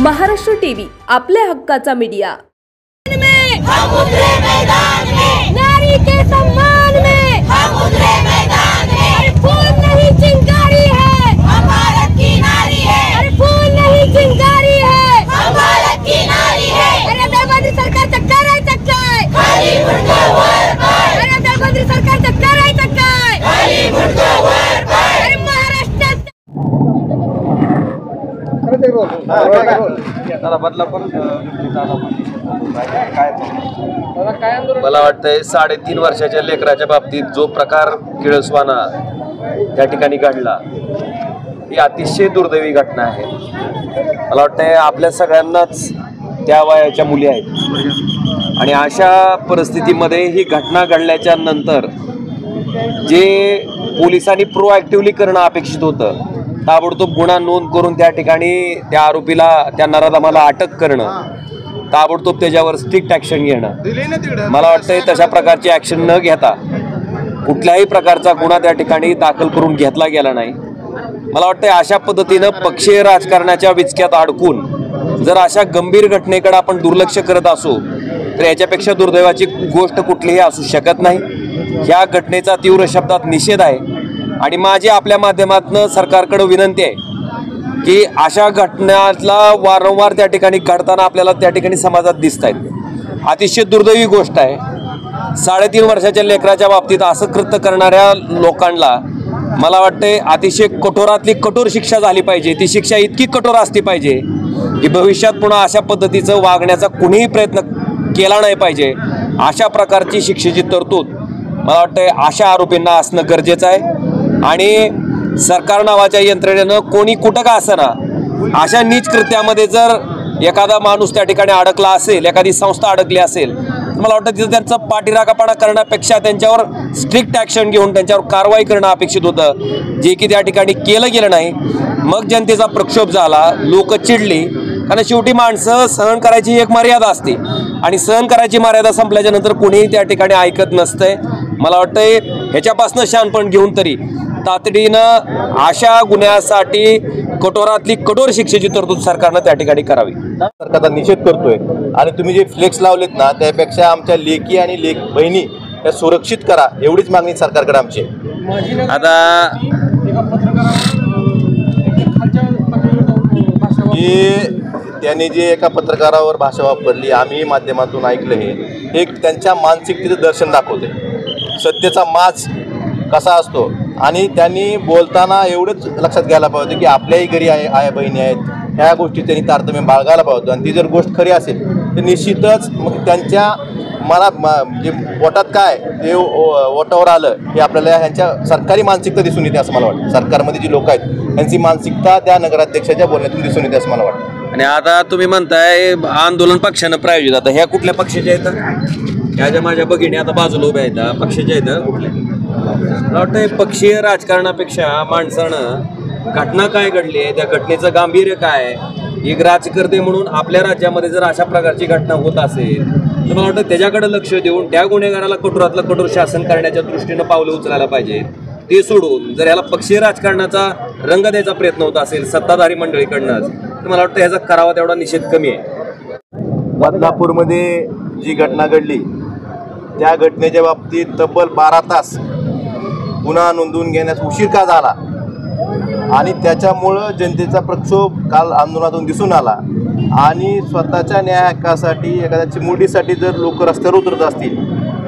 Maharashtra TV, आपल्या हक्काचा media. हम उतरे मैदान में, नारी के सम्मान में हम उतरे मैदान में। अरे फूल नहीं चिंगारी है, हम भारत की नारी है। अरे फूल नहीं चिंगारी है, हम भारत की नारी है। अरे बेगोदरी सरकार चक्कर आहे चक्कर, खाली मुंडको वर पाय, अरे बेगोदरी सरकार चक्कर आहे चक्कर, खाली मुंडको वर पाय। अरे महाराष्ट्रात मला वाटतंय 3.5 वर्षाच्या लेकराच्या बाबतीत जो प्रकार किळसवाना त्या ठिकाणी घडला ही अतिशय दुर्दैवी घटना आहे। मला वाटतंय आपल्या सगळ्यांनाच त्या वयाच्या मुली आहेत आणि अशा परिस्थितीमध्ये ही घटना घडल्याच्या नंतर जे पोलिसांनी प्रोॲक्टिव्हली करणं अपेक्षित होतं, ताबडतोब गुन्हा नोंद करून त्या ठिकाणी त्या आरोपीला, त्या नराधमाला अटक करणं, ताबडतोब त्याच्यावर स्ट्रिक्ट ॲक्शन घेणं, मला वाटतंय तशा प्रकारची ॲक्शन न घेता कुठल्याही प्रकारचा गुन्हा त्या ठिकाणी दाखल करून घेतला गेला नाही। मला वाटतंय अशा पद्धतीनं पक्षीय राजकारणाच्या विचक्यात अडकून जर अशा गंभीर घटनेकडे आपण दुर्लक्ष करत असू तर याच्यापेक्षा दुर्दैवाची गोष्ट कुठलीही असू शकत नाही। ह्या घटनेचा तीव्र शब्दात निषेध आहे आणि माझी आपल्या माध्यमातून सरकारकडे विनंती आहे की अशा घटनांला वारंवार त्या ठिकाणी घडताना आपल्याला त्या ठिकाणी समाजात दिसत आहेत। अतिशय दुर्दैवी गोष्ट आहे। 3.5 वर्षाच्या लेकराच्या बाबतीत असं कृत्य करणाऱ्या लोकांना मला वाटतंय अतिशय कठोरातली कठोर शिक्षा झाली पाहिजे। ती शिक्षा इतकी कठोर असली पाहिजे की भविष्यात पुन्हा अशा पद्धतीचं वागण्याचा कुणीही प्रयत्न केला नाही पाहिजे। अशा प्रकारची शिक्षेची तरतूद मला वाटतंय अशा आरोपींना असणं गरजेचं आहे आणि सरकार नावाच्या यंत्रणेनं कोणी कुठं का असना अशा नीच कृत्यामध्ये जर एखादा माणूस त्या ठिकाणी अडकला असेल, एखादी संस्था अडकली असेल, तर मला वाटतं तिथं त्यांचा पाठीराखापणा करण्यापेक्षा त्यांच्यावर स्ट्रिक्ट ॲक्शन घेऊन त्यांच्यावर कारवाई करणं अपेक्षित होतं, जे की त्या ठिकाणी केलं गेलं नाही। मग जनतेचा प्रक्षोभ झाला, लोक चिडली, कारण शेवटी माणसं सहन करायची एक मर्यादा असते आणि सहन करायची मर्यादा संपल्याच्या नंतर कोणीही त्या ठिकाणी ऐकत नसतंय। मला वाटतंय ह्याच्यापासून शहाणपण घेऊन तरी तातडीनं अशा गुन्ह्यासाठी कठोरातली कठोर शिक्षेची तरतूद सरकारनं त्या ठिकाणी करावी। सरकारचा निषेध करतोय आणि तुम्ही जे फ्लेक्स लावलेत ना त्यापेक्षा आमच्या लेकी आणि बहिणी त्या सुरक्षित करा एवढीच मागणी सरकारकडे आमची आहे। आता त्यांनी जे एका पत्रकारावर भाषा वापरली, आम्ही माध्यमातून ऐकलं, हे एक त्यांच्या मानसिकतेचं दर्शन दाखवते, सत्तेचा माज कसा असतो। आणि त्यांनी बोलताना एवढंच लक्षात घ्यायला पाहिजे की आपल्याही घरी आया बहिणी आहेत, ह्या गोष्टी त्यांनी तारतम्य बाळगायला पाहिजे आणि ती जर गोष्ट खरी असेल तर निश्चितच मग त्यांच्या मनात म्हणजे पोटात काय ते ओटावर आलं हे आपल्याला ह्यांच्या सरकारी मानसिकता दिसून येते असं मला वाटतं। सरकारमध्ये जी लोक आहेत त्यांची मानसिकता त्या नगराध्यक्षाच्या बोलण्यातून दिसून येते असं मला वाटतं। आणि आता तुम्ही म्हणताय आंदोलन पक्षानं प्रायोजित, आता ह्या कुठल्या पक्षाच्या आहेत? ह्या ज्या माझ्या भगिनी आता बाजूला उभ्या आहेत पक्षाच्या आहेत कुठल्या? मला वाटतंय पक्षीय राजकारणापेक्षा माणसानं घटना काय घडली आहे, त्या घटनेचं गांभीर्य काय आहे, एक राजकर्ते म्हणून आपल्या राज्यामध्ये जर अशा प्रकारची घटना होत असेल तर मला वाटतं त्याच्याकडे लक्ष देऊन त्या गुन्हेगाराला कठोरातलं कठोर शासन करण्याच्या दृष्टीनं पावलं उचलायला पाहिजे। ते सोडून जर याला पक्षीय राजकारणाचा रंग द्यायचा प्रयत्न होत असेल सत्ताधारी मंडळीकडनंच तर मला वाटतं ह्याचा करावा तेवढा निषेध कमी आहे। बदलापूरमध्ये जी घटना घडली त्या घटनेच्या बाबतीत तब्बल 12 तास गुन्हा नोंदवून घेण्यास उशीर का झाला आणि त्याच्यामुळं जनतेचा प्रक्षोभ काल आंदोलनातून दिसून आला आणि स्वतःच्या न्याय हक्कासाठी एखाद्या चिमुरडीसाठी जर लोक रस्त्यावर उतरत असतील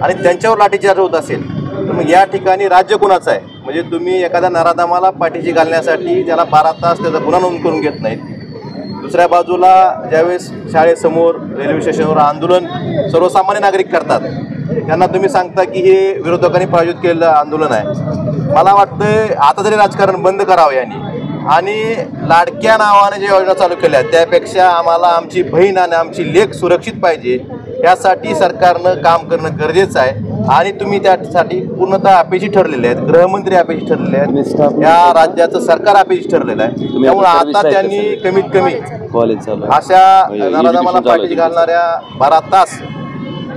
आणि त्यांच्यावर लाठीचार्ज होत असेल तर मग या ठिकाणी राज्य कुणाचं आहे? म्हणजे तुम्ही एखाद्या नराधमाला पाठीशी घालण्यासाठी त्याला 12 तास त्याचा गुन्हा नोंद करून घेत नाहीत, दुसऱ्या बाजूला ज्यावेळेस शाळेसमोर रेल्वे स्टेशनवर आंदोलन सर्वसामान्य नागरिक करतात त्यांना तुम्ही सांगता की हे विरोधकांनी प्रायोजित केलेलं आंदोलन आहे। मला वाटतं आता तरी राजकारण बंद करावं यांनी आणि लाडक्या नावाने ज्या योजना चालू केल्या त्यापेक्षा आम्हाला आमची बहीण आणि आमची लेक सुरक्षित पाहिजे, यासाठी सरकारनं काम करणं गरजेचं आहे आणि तुम्ही त्यासाठी पूर्णतः अपेक्षित ठरलेले आहेत। गृहमंत्री अपेक्षित ठरलेले आहेत, या राज्याचं सरकार अपेक्षित ठरलेलं आहे। त्यामुळे आता त्यांनी कमीत कमी अशा नराधमाला पाठीशी घालणाऱ्या 12 तास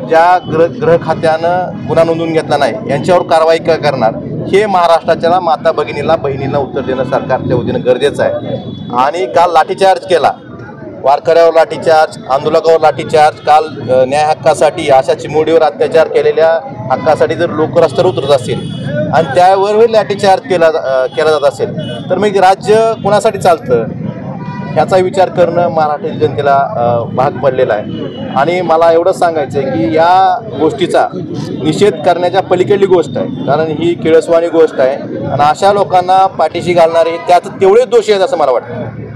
ज्या गृह खात्यानं गुन्हा नोंदवून घेतला नाही यांच्यावर कारवाई करणार हे महाराष्ट्राच्या माता बहिणीला उत्तर देणं सरकारच्या वतीनं गरजेचं आहे। आणि काल लाठीचार्ज केला वारकऱ्यावर लाठीचार्ज, आंदोलकावर लाठीचार्ज, काल न्याय हक्कासाठी अशा चिमुरडीवर अत्याचार केलेल्या हक्कासाठी जर लोक रस्त्यावर उतरत असतील आणि त्यावरही लाठीचार्ज केला जात असेल तर मग राज्य कुणासाठी चालतं ह्याचा विचार करणं मराठी जनतेला भाग पडलेला आहे. आणि मला एवढंच सांगायचं आहे की या गोष्टीचा निषेध करण्याच्या पलीकडली गोष्ट आहे, कारण ही किळसवाणी गोष्ट आहे आणि अशा लोकांना पाठीशी घालणारे त्यात तेवढेच दोषी आहेत असं मला वाटतं.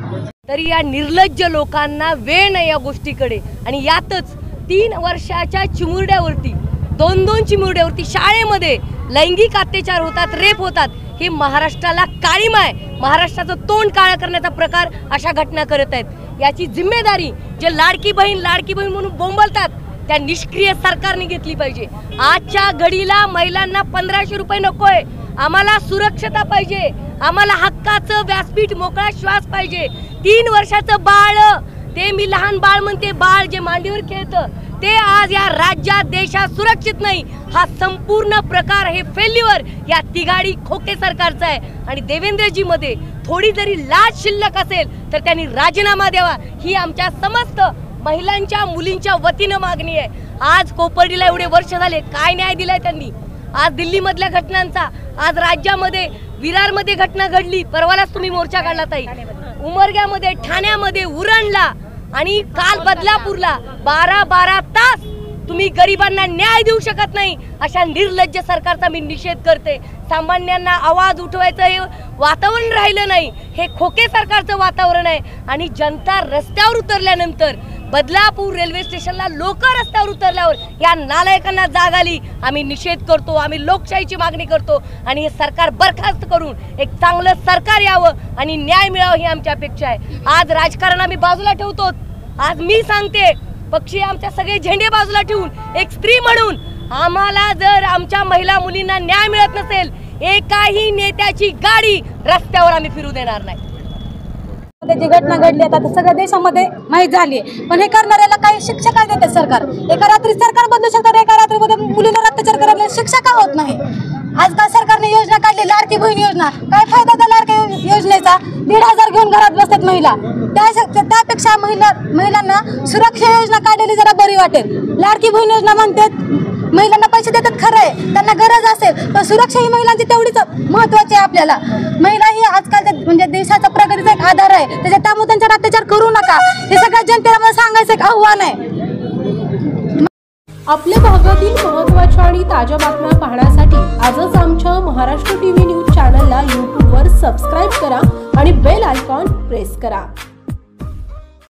तरी या निर्लज्ज लोकांना वेळ नाही या गोष्टीकडे. आणि यातच 3 वर्षाच्या चिमुरड्यावरती 2-2 चिमुरड्यावरती शाळेमध्ये लैंगिक अत्याचार होतात, रेप होतात. हे महाराष्ट्राला काळीमा आहे. महाराष्ट्राचं तोंड काळं करण्याचा प्रकार अशा घटना करत आहेत. याची जिम्मेदारी जे लाडकी बहीण म्हणून बोंबलतात त्या निष्क्रिय सरकारने घेतली पाहिजे. आजच्या घडीला महिलांना 1500 रुपये नकोय, आम्हाला सुरक्षता पाहिजे, आम्हाला हक्काचं व्यासपीठ मोकळा श्वास पाहिजे. 3 वर्षाचं बाळ, ते मी लहान बाळ म्हणते, बाळ जे मांडीवर खेळतं ते आज या राज्यात देशात सुरक्षित नाही. हा संपूर्ण प्रकार हे फेल्युअर या तिघाडी खोके सरकारचा आहे. आणि देवेंद्रजी मध्ये थोडी जरी लाज शिल्लक असेल तर त्यांनी राजीनामा द्यावा ही आमच्या समस्त महिलांच्या मुलींच्या वतीनं मागणी आहे. आज कोपर्डीला एवढे वर्ष झाले, काय न्याय दिलाय त्यांनी? आज दिल्लीमधल्या घटनांचा, आज राज्यामध्ये विरारमध्ये घटना घडली, परवालाच तुम्ही मोर्चा काढला ताई, उमरग्यामध्ये, ठाण्यामध्ये, उरणला आणि काल बदलापूरला 12 तास तुम्ही गरिबांना न्याय देऊ शकत नाही. अशा निर्लज्ज सरकारचा मी निषेध करते. सामान्यांना आवाज उठवायचं हे वातावरण राहिलं नाही, हे खोके सरकारचं वातावरण आहे. आणि जनता रस्त्यावर उतरल्यानंतर बदलापूर रेल्वे स्टेशनला लोक रस्त्यावर उतरल्यावर या नालायकांना जाग आली. आम्ही निषेध करतो, आम्ही लोकशाहीची मागणी करतो आणि हे सरकार बरखास्त करून एक चांगलं सरकार यावं आणि न्याय मिळावं ही आमची अपेक्षा आहे. आज राजकारण आम्ही बाजूला ठेवतो. आज मी सांगते, पक्षी आमच्या सगळे झेंडे बाजूला ठेवून एक स्त्री म्हणून आम्हाला जर आमच्या महिला मुलींना न्याय मिळत नसेल, एकाही नेत्याची गाडी रस्त्यावर आम्ही फिरू देणार नाही. जी घटना घडली आता सगळ्या देशामध्ये माहीत झाली, पण हे करणाऱ्याला काही शिक्षा काय देते सरकार? एका रात्री सरकार बदलू शकतात, एका रात्रीमध्ये मुलींवर अत्याचार करायला शिक्षा का होत नाही? आजकाल सरकारने योजना काढली लाडकी बहीण योजना, काय फायदा त्या लाडकी योजनेचा? 1,500 घेऊन घरात बसतात महिला. त्यापेक्षा महिलांना सुरक्षा योजना काढलेली जरा बरी वाटेल. लाडकी बहीण योजना म्हणतात महिलांना पैसे देतात, खरं आहे, त्यांना गरज असेल, पण सुरक्षा ही महिलांची तेवढीच महत्त्वाची आहे. आपल्याला महिला ही आजकाल म्हणजे देशाचा प्रगतीचा एक आधार आहे, त्यामुळे त्यांच्यावर अत्याचार करू नका. हे सगळ्या जनतेला मला सांगायचं एक आव्हान आहे. आपल्या भागातील महत्त्वाच्या आणि ताज्या बातम्या पाहण्यासाठी आजच आमच्या महाराष्ट्र टीव्ही न्यूज चॅनलला यूट्यूबवर सबस्क्राईब करा आणि बेल आयकॉन प्रेस करा.